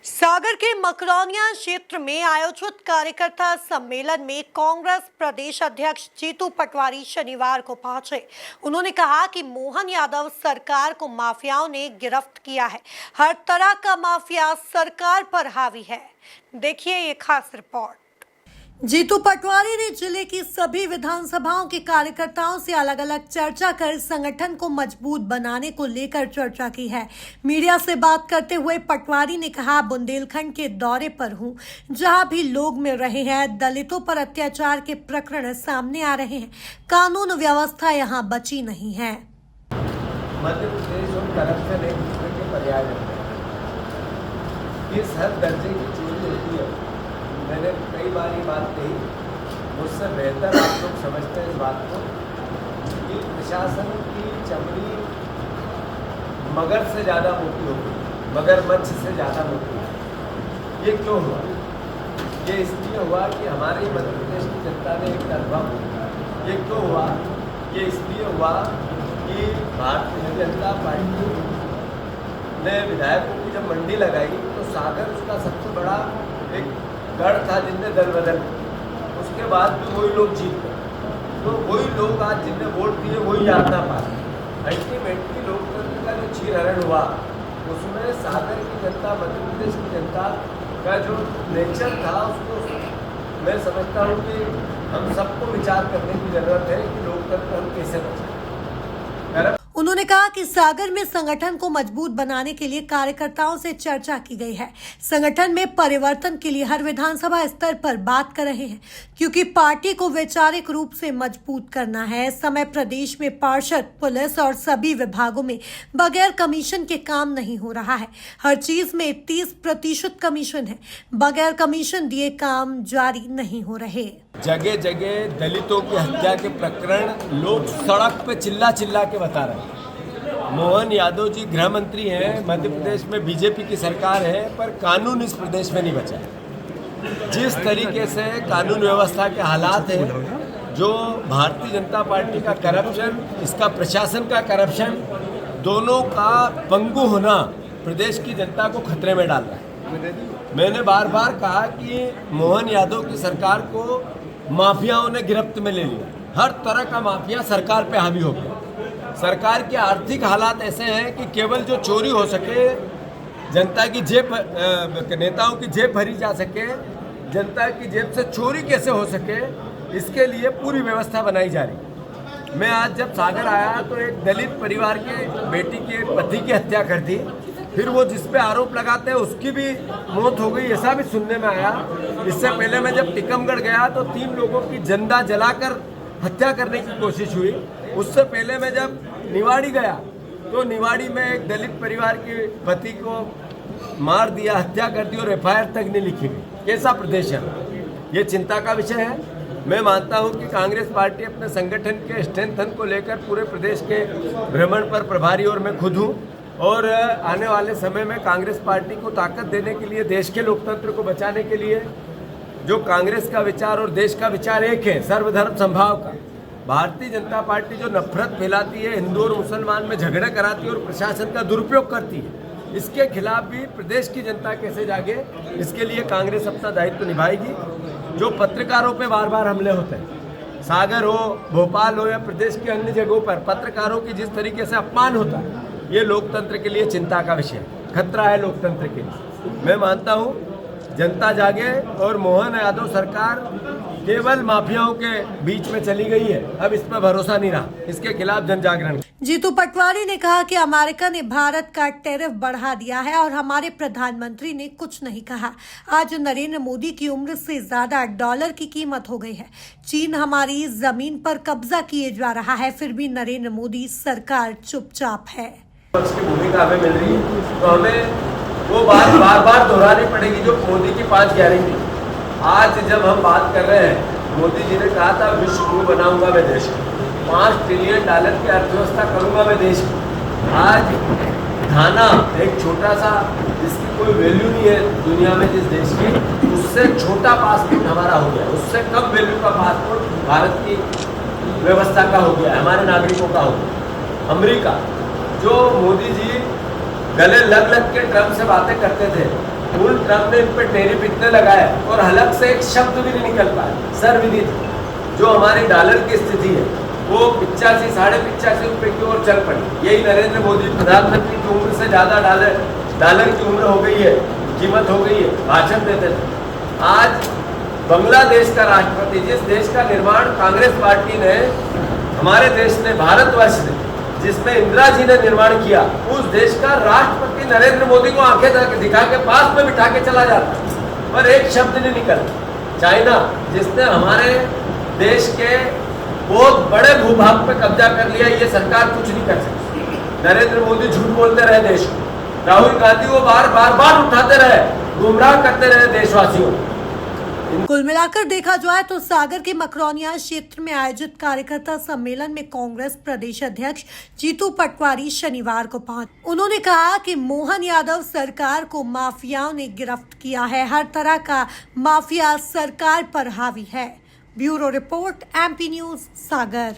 सागर के मकरौनिया क्षेत्र में आयोजित कार्यकर्ता सम्मेलन में कांग्रेस प्रदेश अध्यक्ष जीतू पटवारी शनिवार को पहुंचे। उन्होंने कहा कि मोहन यादव सरकार को माफियाओं ने गिरफ्त किया है। हर तरह का माफिया सरकार पर हावी है। देखिए ये खास रिपोर्ट। जीतू पटवारी ने जिले की सभी विधानसभाओं के कार्यकर्ताओं से अलग अलग चर्चा कर संगठन को मजबूत बनाने को लेकर चर्चा की है। मीडिया से बात करते हुए पटवारी ने कहा, बुंदेलखंड के दौरे पर हूं, जहां भी लोग मिल रहे हैं, दलितों पर अत्याचार के प्रकरण सामने आ रहे हैं, कानून व्यवस्था यहां बची नहीं है। मध्य प्रदेश और करप्शन एक दूसरे के पर्याय बनते हैं। इस हर दर्जे की चोरी होती है। मैंने कई बार ये बात कही, मुझसे बेहतर आप लोग समझते हैं इस बात को कि प्रशासन की चमड़ी मगर से ज़्यादा मोटी हो गई, मगरमच्छ से ज़्यादा मोटी है। ये क्यों हुआ? ये इसलिए हुआ कि हमारे मध्य प्रदेश की जनता ने एक तरफा बोला। ये क्यों हुआ? ये इसलिए हुआ कि भारतीय जनता पार्टी ने विधायकों की जब मंडी लगाई तो सागर उसका सबसे बड़ा एक गढ़ था जिनने दल बदल, उसके बाद भी वही लोग जीत गए। तो वही लोग आज जिनने वोट दिए वही यातना पाए। अल्टीमेटली लोकतंत्र का जो चीरहरण हुआ उसमें सागर की जनता, मध्य प्रदेश की जनता का जो नेचर था उसको मैं समझता हूँ कि हम सबको विचार करने की जरूरत है कि लोकतंत्र हम कैसे बचाएं। उन्होंने कहा कि सागर में संगठन को मजबूत बनाने के लिए कार्यकर्ताओं से चर्चा की गई है। संगठन में परिवर्तन के लिए हर विधानसभा स्तर पर बात कर रहे हैं, क्योंकि पार्टी को वैचारिक रूप से मजबूत करना है। समय प्रदेश में पार्षद, पुलिस और सभी विभागों में बगैर कमीशन के काम नहीं हो रहा है। हर चीज में 30% कमीशन है। बगैर कमीशन दिए काम जारी नहीं हो रहे। जगह जगह दलितों की हत्या के प्रकरण लोग सड़क पे चिल्ला चिल्ला के बता रहे हैं। मोहन यादव जी गृह मंत्री हैं, मध्य प्रदेश में बीजेपी की सरकार है, पर कानून इस प्रदेश में नहीं बचा है। जिस तरीके से कानून व्यवस्था के हालात हैं, जो भारतीय जनता पार्टी का करप्शन, इसका प्रशासन का करप्शन, दोनों का पंगु होना प्रदेश की जनता को खतरे में डाल रहा है। मैंने बार बार कहा कि मोहन यादव की सरकार को माफियाओं ने गिरफ्त में ले लिया। हर तरह का माफिया सरकार पे हावी हो गया। सरकार के आर्थिक हालात ऐसे हैं कि केवल जो चोरी हो सके, जनता की जेब, नेताओं की जेब भरी जा सके, जनता की जेब से चोरी कैसे हो सके, इसके लिए पूरी व्यवस्था बनाई जा रही। मैं आज जब सागर आया तो एक दलित परिवार के बेटी के पति की हत्या कर दी, फिर वो जिस पे आरोप लगाते हैं उसकी भी मौत हो गई, ऐसा भी सुनने में आया। इससे पहले मैं जब टीकमगढ़ गया तो 3 लोगों की जिंदा जलाकर हत्या करने की कोशिश हुई। उससे पहले मैं जब निवाड़ी गया तो निवाड़ी में एक दलित परिवार के पति को मार दिया, हत्या कर दी और FIR तक नहीं लिखी गई। कैसा प्रदेश है? ये चिंता का विषय है। मैं मानता हूं कि कांग्रेस पार्टी अपने संगठन के स्ट्रेंथन को लेकर पूरे प्रदेश के भ्रमण पर प्रभारी और मैं खुद हूँ, और आने वाले समय में कांग्रेस पार्टी को ताकत देने के लिए, देश के लोकतंत्र को बचाने के लिए, जो कांग्रेस का विचार और देश का विचार एक है, सर्वधर्म समभाव का। भारतीय जनता पार्टी जो नफरत फैलाती है, हिंदू और मुसलमान में झगड़े कराती है और प्रशासन का दुरुपयोग करती है, इसके खिलाफ भी प्रदेश की जनता कैसे जागे, इसके लिए कांग्रेस अपना दायित्व निभाएगी। जो पत्रकारों पे बार बार हमले होते हैं, सागर हो, भोपाल हो या प्रदेश के अन्य जगहों पर पत्रकारों की जिस तरीके से अपमान होता है, ये लोकतंत्र के लिए चिंता का विषय, खतरा है लोकतंत्र के लिए। मैं मानता हूँ जनता जागे और मोहन यादव सरकार केवल माफियाओं के बीच में चली गई है, अब इस पर भरोसा नहीं रहा, इसके खिलाफ जन जागरण। जीतू पटवारी ने कहा कि अमेरिका ने भारत का टैरिफ बढ़ा दिया है और हमारे प्रधानमंत्री ने कुछ नहीं कहा। आज नरेंद्र मोदी की उम्र से ज्यादा डॉलर की कीमत हो गई है। चीन हमारी जमीन पर कब्जा किए जा रहा है, फिर भी नरेंद्र मोदी सरकार चुपचाप है। की भूमिका हमें मिल रही है तो हमें वो बात बार बार दोहरानी पड़ेगी, जो मोदी की 5 गारंटी। आज जब हम बात कर रहे हैं, मोदी जी ने कहा था विश्व गुरु बनाऊंगा मैं देश को, $5 ट्रिलियन की अर्थव्यवस्था करूंगा मैं देश की। आज घाना एक छोटा सा, जिसकी कोई वैल्यू नहीं है दुनिया में जिस देश की, उससे छोटा पासपोर्ट हमारा हो गया, उससे कम वैल्यू का पासपोर्ट भारत की व्यवस्था का हो गया, हमारे नागरिकों का हो गया। अमेरिका, जो मोदी जी गले लग लग के ट्रम्प से बातें करते थे, उन ट्रम्प ने इन पर टेरिफ इतने लगाए और हलक से एक शब्द भी नहीं निकल पाया सर्वविदित। जो हमारी डॉलर की स्थिति है वो 85 साढ़े 85 रुपये की ओर चल पड़ी। यही नरेंद्र मोदी प्रधानमंत्री की उम्र से ज़्यादा डॉलर की उम्र हो गई है, कीमत हो गई है, भाषण देते थे। आज बांग्लादेश का राष्ट्रपति, जिस देश का निर्माण कांग्रेस पार्टी ने, हमारे देश ने, भारतवर्ष ने, जिसमें इंदिरा जी ने निर्माण किया, उस देश का राष्ट्रपति नरेंद्र मोदी को आंखें दिखा के पास में बिठा के चला जाता, पर एक शब्द नहीं निकलता। चाइना, जिसने हमारे देश के बहुत बड़े भूभाग पे कब्जा कर लिया, ये सरकार कुछ नहीं कर सकती। नरेंद्र मोदी झूठ बोलते रहे देश को, राहुल गांधी वो बार उठाते रहे, गुमराह करते रहे देशवासियों को। कुल मिलाकर देखा जाए तो सागर के मकरौनिया क्षेत्र में आयोजित कार्यकर्ता सम्मेलन में कांग्रेस प्रदेश अध्यक्ष जीतू पटवारी शनिवार को पहुंचे। उन्होंने कहा कि मोहन यादव सरकार को माफियाओं ने गिरफ्त किया है, हर तरह का माफिया सरकार पर हावी है। ब्यूरो रिपोर्ट, MP न्यूज, सागर।